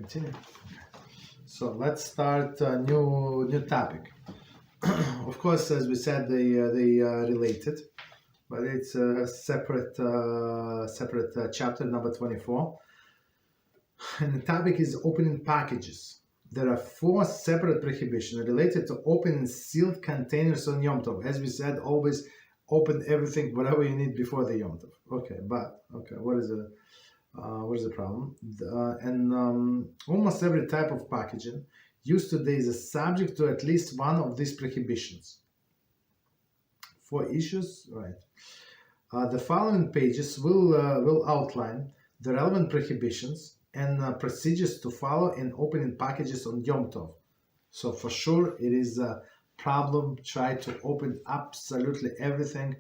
continue. So let's start a new topic. Of course, as we said, they related, but it's a separate chapter, number 24. And the topic is opening packages. There are 4 separate prohibitions related to opening sealed containers on Yom Tov. As we said, always open everything, whatever you need before the Yom Tov. Okay, what is the problem? Almost every type of packaging used today is a subject to at least one of these prohibitions. 4 issues, right? The following pages will outline the relevant prohibitions and procedures to follow in opening packages on Yom Tov. So for sure, it is a problem. Try to open absolutely everything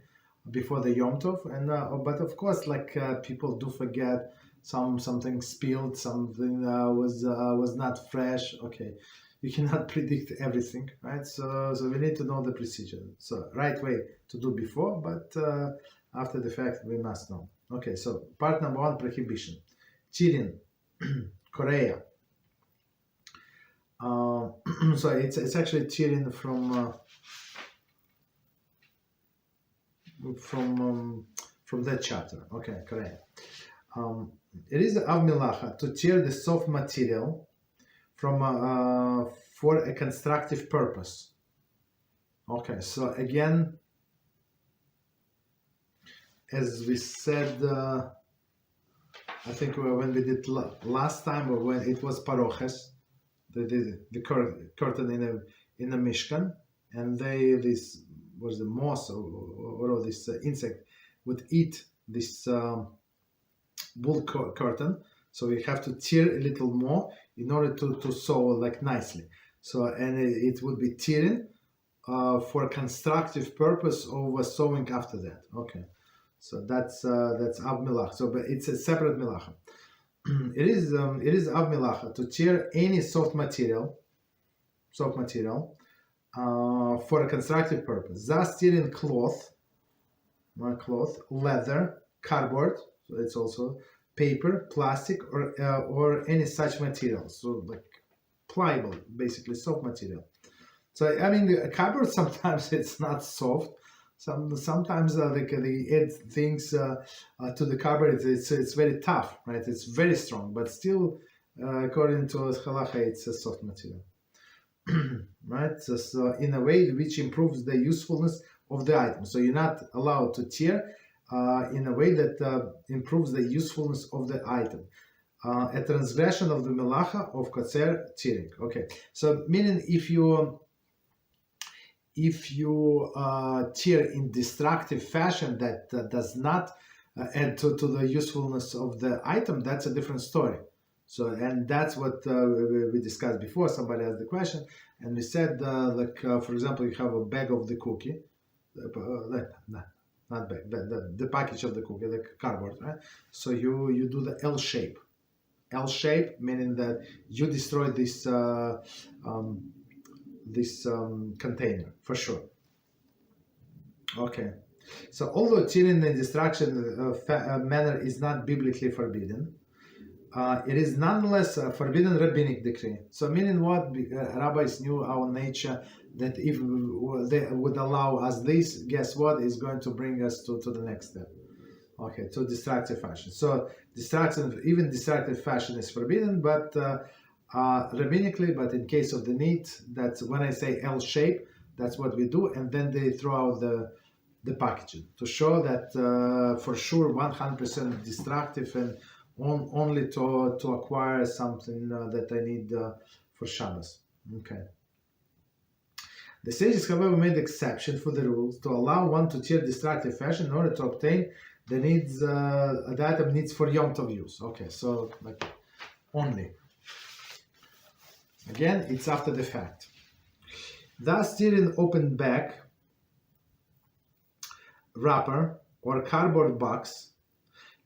before the Yom Tov, and but of course, like people do forget. Something spilled, something was not fresh. Okay, you cannot predict everything, right? So we need to know the procedure. So right way to do before, but after the fact we must know. Okay, so part number 1, prohibition: cheating, Korea. So it's actually cheating from that chapter. Okay, Korea. It is of Melacha to tear the soft material from for a constructive purpose. Okay, so again, as we said, I think when we did last time, or when it was paroches, the curtain in the Mishkan, and this was the moth or this insect would eat this wool curtain, so we have to tear a little more in order to sew like nicely. So and it would be tearing for a constructive purpose of sewing after that. Okay, so that's av Melacha. So but it's a separate Melacha. It is av Melacha to tear any soft material for a constructive purpose. Thus, tearing cloth, leather, cardboard. So it's also paper, plastic, or any such material. So like pliable, basically soft material. So I mean, the cardboard sometimes it's not soft. Sometimes they add things to the cardboard. It's very tough, right? It's very strong, but still, according to halacha, it's a soft material, right? So in a way which improves the usefulness of the item. So you're not allowed to tear in a way that improves the usefulness of the item. A transgression of the Melacha of Kotzer tearing. Okay, so meaning if you tear in destructive fashion that does not add to the usefulness of the item, that's a different story. So, and that's what we discussed before. Somebody asked the question, and we said, for example, you have a bag of the cookie, not bag, the package of the cookie, the cardboard, right? So you do the L shape, meaning that you destroy this container for sure. Okay, so although tearing in destruction manner is not biblically forbidden, it is nonetheless a forbidden rabbinic decree. So meaning what? Rabbis knew our nature, that if they would allow us this, guess what, is going to bring us to the next step. Okay, to destructive fashion. So even destructive fashion is forbidden, but rabbinically, but in case of the need, that's when I say L shape, that's what we do, and then they throw out the packaging to show that for sure 100% destructive and only to acquire something that I need for Shabbos. Okay. The sages, however, made exception for the rules to allow one to tear destructive fashion in order to obtain the needs the item needs for Yom Tov use. Okay, so like only. Again, it's after the fact. Thus, tearing open bag, wrapper, or cardboard box,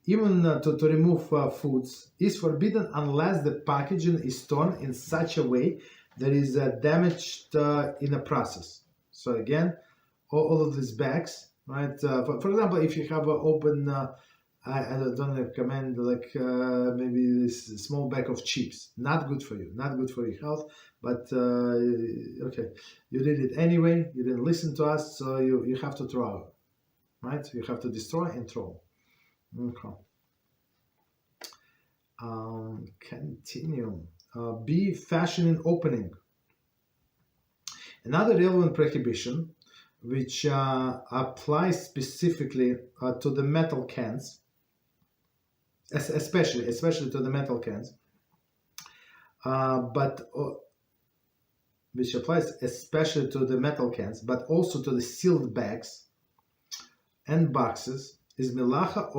even to remove foods, is forbidden unless the packaging is torn in such a way that is damaged in a process. So again, all of these bags, right? For example, if you have an open I don't recommend like maybe this small bag of chips. Not good for you, not good for your health. But okay, you did it anyway. You didn't listen to us, so you have to throw out, right? You have to destroy and throw. Okay. Continue. B, fashioning opening. Another relevant prohibition, which applies specifically to the metal cans, especially to the metal cans, but which applies especially to the metal cans, but also to the sealed bags and boxes, is Melacha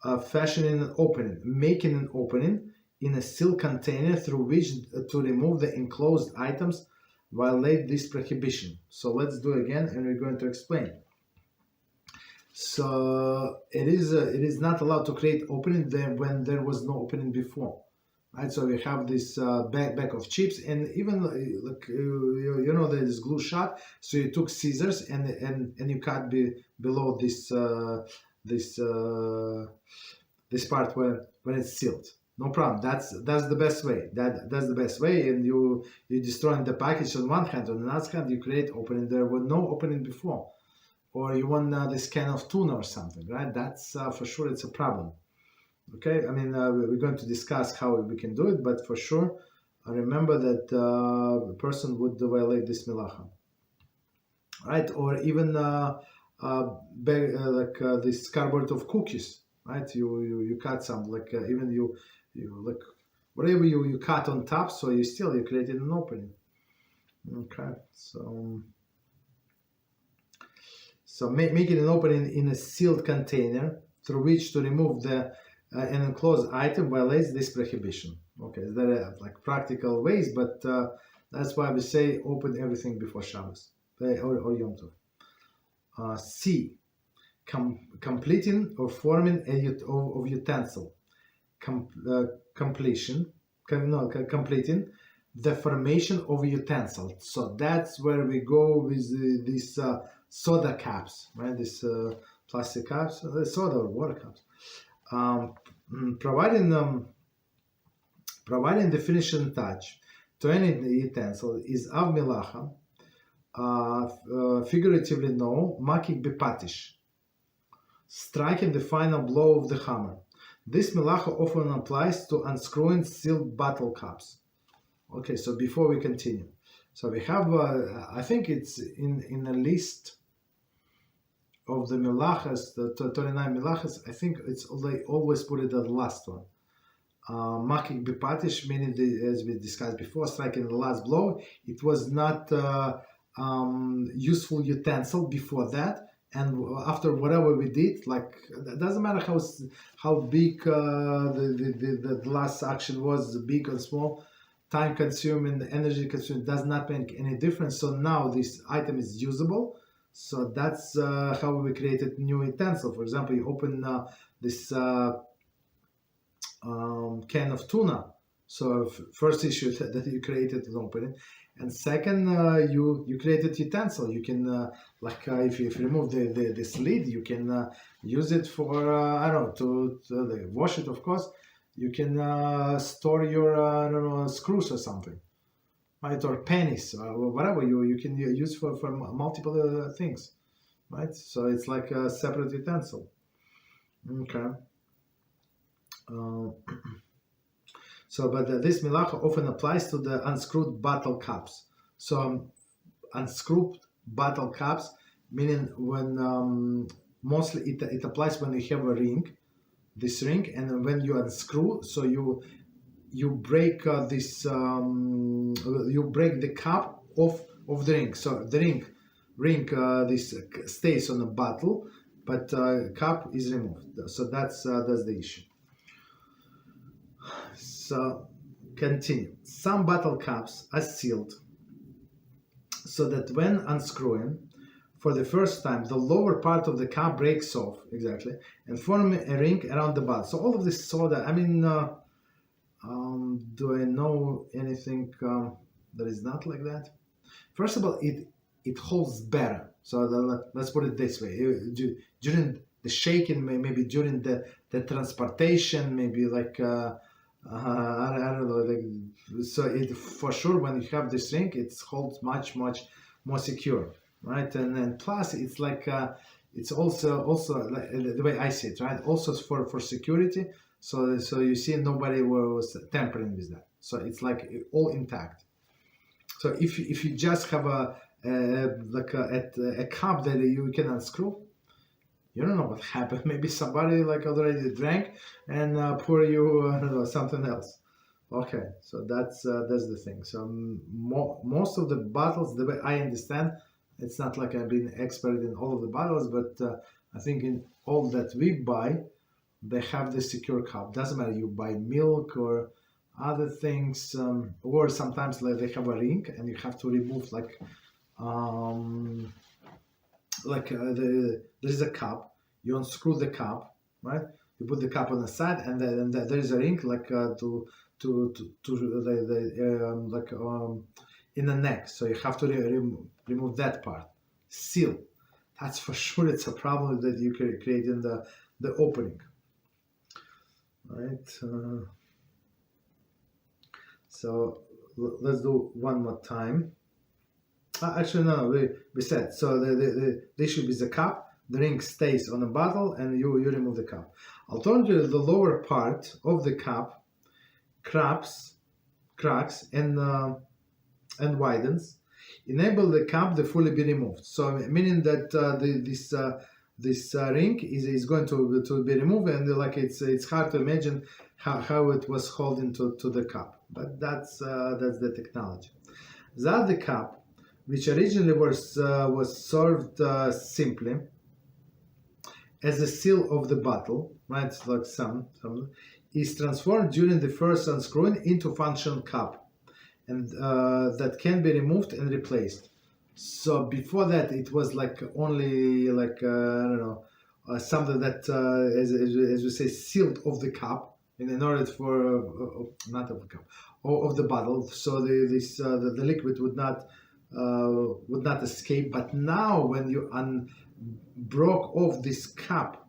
of fashioning an opening, making an opening in a sealed container through which to remove the enclosed items violate this prohibition. So let's do it again, and we're going to explain. So it is not allowed to create opening there when there was no opening before, right? So we have this bag of chips, and even like you know there is glue shot. So you took scissors and you cut below this this part when it's sealed. No problem. That's the best way. That's the best way. And you destroying the package on one hand. On the other hand, you create opening. There was no opening before, or you want this can of tuna or something, right? That's for sure. It's a problem. Okay. I mean, we're going to discuss how we can do it, but for sure, remember that the person would violate this melacha, right? Or even this cardboard of cookies, right? You cut some even you like whatever you cut on top, so you created an opening. Okay, so making an opening in a sealed container through which to remove the an enclosed item violates this prohibition. Okay, there are like practical ways, but that's why we say open everything before Shabbos or Yom Tov. C, completing or forming of utensil. Completing the formation of a utensil. So that's where we go with these soda caps, right? These plastic caps, soda or water caps. Providing the finishing touch to any utensil is av melacha, figuratively known, makik bepatish, striking the final blow of the hammer. This melacha often applies to unscrewing sealed bottle caps. Okay, so before we continue, so we have, I think it's in a list of the melachas, the 29 melachas. I think they always put it as the last one. Makik bepatish, meaning as we discussed before, striking the last blow. It was not useful utensil before that. And after whatever we did, like it doesn't matter how big the last action was, big or small, time consuming, energy consuming, does not make any difference. So now this item is usable. So that's how we created new utensil. For example, you open this can of tuna. So first issue that you created an opening. And second, you created utensil. You can if you remove this lid, you can use it for I don't know to wash it. Of course, you can store your screws or something, right? Or pennies, or whatever you can use for multiple things, right? So it's like a separate utensil. Okay. But this melacha often applies to the unscrewed bottle caps. So unscrewed bottle caps, meaning when mostly it applies when you have a ring, this ring, and when you unscrew, so you break you break the cap of the ring. So the ring this stays on the bottle, but cap is removed. So that's the issue. So continue. Some bottle caps are sealed so that when unscrewing for the first time, the lower part of the cap breaks off, exactly, and form a ring around the bottle. So all of this soda, I mean, do I know anything that is not like that? First of all, it holds better. So let's put it this way. the shaking, maybe during the transportation, maybe like I don't know, like, so it for sure when you have this ring, it holds much more secure, right? And then plus it's like it's also like, the way I see it, right? Also for security, so you see nobody was tampering with that, so it's like all intact. So if you just have a cup that you can unscrew, you don't know what happened. Maybe somebody like already drank and pour you I don't know, something else. Okay, so that's the thing. So most of the bottles, the way I understand, it's not like I've been expert in all of the bottles, but I think in all that we buy, they have the secure cup. Doesn't matter you buy milk or other things, or sometimes like they have a ring and you have to remove like there's a cup. You unscrew the cup, right? You put the cup on the side, and then there is a ring like to in the neck. So you have to remove that part. Seal. That's for sure. It's a problem that you can create in the opening, right? So let's do one more time. Actually, no, we said so. The issue is the cup. The ring stays on the bottle, and you remove the cup. Alternatively, the lower part of the cup cracks and widens, enable the cup to fully be removed. So meaning that this ring is going to be removed, and like it's hard to imagine how it was holding to the cup. But that's the technology. The other cup, which originally was served simply as a seal of the bottle, right? Like some is transformed during the first unscrewing into functional cup, and that can be removed and replaced. So before that, it was like only like I don't know, something that as we say sealed of the cup, in order for not of the cup, of the bottle, so the liquid would not escape. But now when you broke off this cup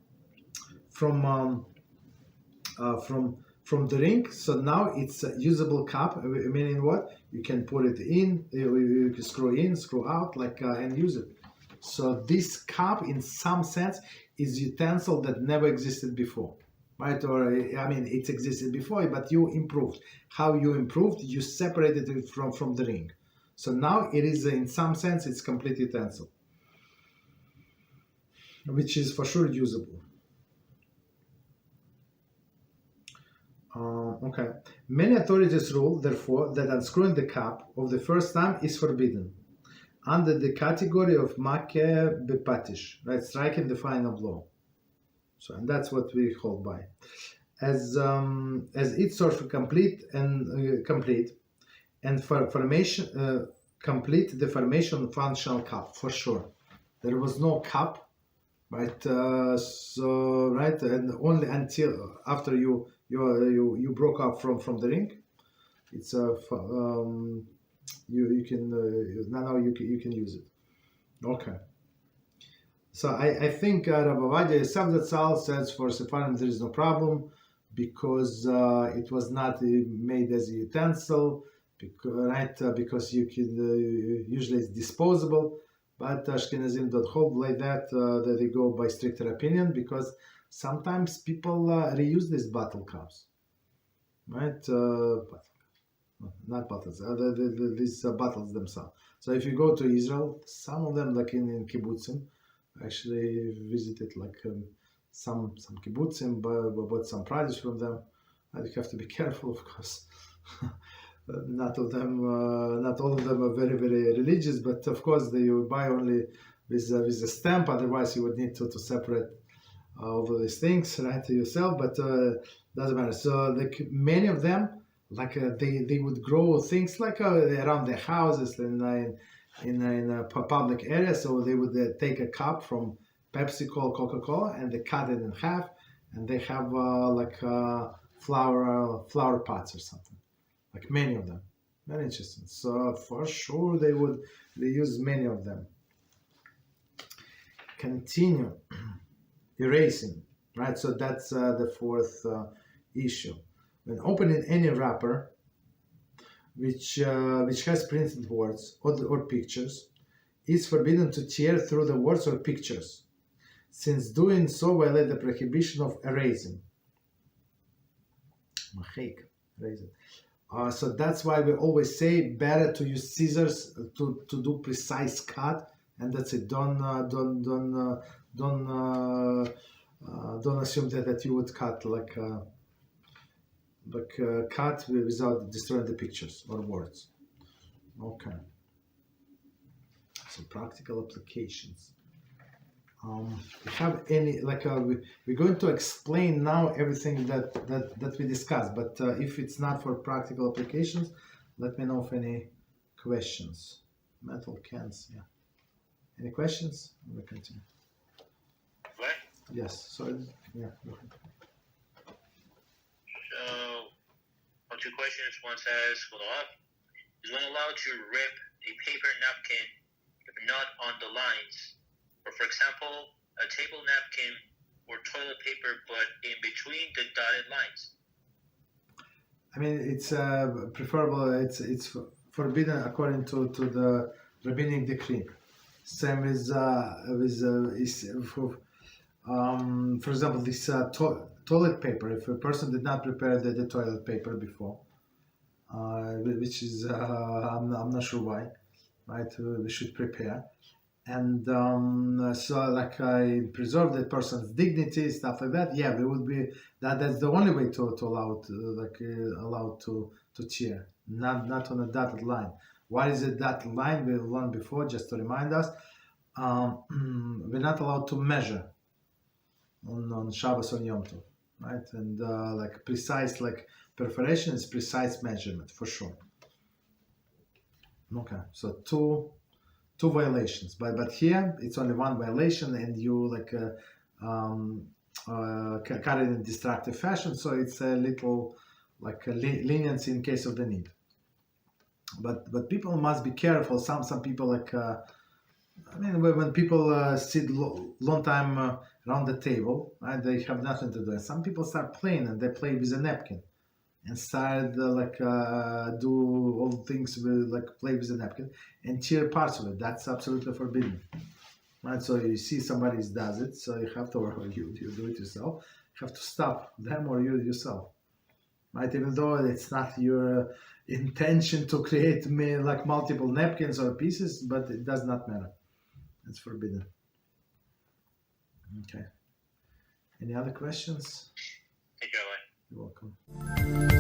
from the ring, so now it's a usable cup, meaning what? You can put it in, you can screw in, screw out, like and use it. So this cup, in some sense, is utensil that never existed before, right? Or I mean, it existed before, but you improved. How you improved? You separated it from the ring. So now it is, in some sense, it's complete utensil, which is for sure usable. Okay. Many authorities rule, therefore, that unscrewing the cup of the first time is forbidden, under the category of makeh bepatish, right? Striking the final blow. So, and that's what we hold by, as it sort of complete and formation complete the formation functional cup, for sure. There was no cup, right? So right, and only until after you broke up from the ring, it's you can now you can use it. Okay. So I think Rabbi Sal says for Sephardim there is no problem, because it was not made as a utensil, because you can usually it's disposable. But Ashkenazim don't hold like that. That they go by stricter opinion, because sometimes people reuse these bottle cups, right? Not bottles, these bottles themselves. So if you go to Israel, some of them, like in kibbutzim, actually visited like some kibbutzim, bought some produce from them. And you have to be careful, of course. Not all of them are very, very religious, but of course you buy only with a stamp. Otherwise, you would need to separate all of these things, right, to yourself. But doesn't matter. So many of them, like they would grow things like around their houses in a public area. So they would take a cup from Pepsi, Coca-Cola, and they cut it in half, and they have flower pots or something. Like many of them. Very interesting. So for sure they use many of them. Continue. erasing, right? So that's the fourth issue. When opening any wrapper which has printed words or pictures, it's forbidden to tear through the words or pictures, since doing so violates the prohibition of erasing. So that's why we always say better to use scissors to do precise cut, and that's it. Don't assume that you would cut cut without destroying the pictures or words. Okay. So practical applications. We have any we're going to explain now everything that we discussed, but if it's not for practical applications, let me know if any questions. Metal cans, yeah. Any questions? We'll continue. What? Yes. So yeah. Go ahead. So, two questions. One says, is one allowed to rip a paper napkin if not on the lines? Or, for example, a table napkin or toilet paper, but in between the dotted lines? I mean, it's preferable. It's forbidden according to the rabbinic decree. Same with for example, this toilet paper. If a person did not prepare the toilet paper before, which is I'm not sure why, right? We should prepare. And so I preserve that person's dignity, stuff like that. Yeah, we would be that's the only way to allow allowed to tear, not on a dotted line. What is a dotted line? We learned before, just to remind us. We're not allowed to measure on Shabbos or Yom Tov, right? And precise perforation is precise measurement for sure. Okay, so two violations, but here it's only one violation, and you cut it in destructive fashion, so it's a little leniency in case of the need. But people must be careful. Some people when people sit long time around the table, right? They have nothing to do. And some people start playing, and they play with a napkin and start do all things with play with a napkin and tear parts of it. That's absolutely forbidden, right? So you see somebody does it, so you have to, or you do it yourself. You have to stop them or you yourself, right? Even though it's not your intention to create multiple napkins or pieces, but it does not matter. It's forbidden. Okay. Any other questions? Hey, Joey. You're welcome.